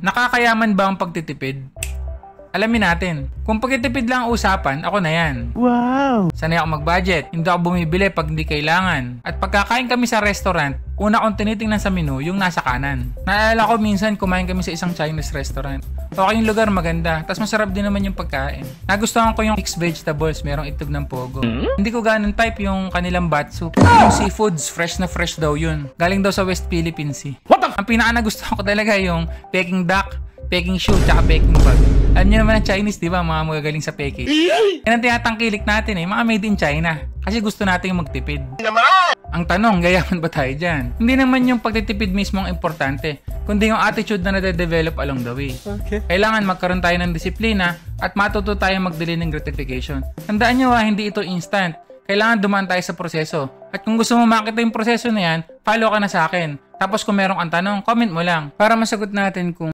Nakakayaman ba ang pagtitipid? Alamin natin. Kung pagtitipid lang ang usapan, ako na yan. Wow! Sanay ako mag-budget. Hindi ako bumibili pag hindi kailangan. At pagkakain kami sa restaurant, una kong tinitingnan sa menu yung nasa kanan. Naalala ko minsan kumain kami sa isang Chinese restaurant. Okay yung lugar, maganda. Tapos masarap din naman yung pagkain. Nagustuhan ko yung mixed vegetables, merong itlog ng pogo. Hindi ko ganun type yung kanilang bat soup. Yung seafoods, fresh na fresh daw yun. Galing daw sa West Philippine Sea. Ang pinaka nagustuhan ko talaga yung Peking duck, Peking shoe, tsaka Peking bag. Alam nyo naman ang Chinese, di ba? Mga magagaling sa Peking. Yan ang tinatangkilik natin mga made in China. Kasi gusto natin yung magtipid. Ang tanong, gayaman ba tayo dyan? Hindi naman yung pagtitipid mismo ang importante, kundi yung attitude na nade-develop along the way. Okay. Kailangan magkaroon tayo ng disiplina at matuto tayo mag-delay ng gratification. Tandaan nyo hindi ito instant. Kailangan dumaan tayo sa proseso. At kung gusto mo makita yung proseso na yan, follow ka na sa akin. Tapos kung meron kang tanong, comment mo lang para masagot natin kung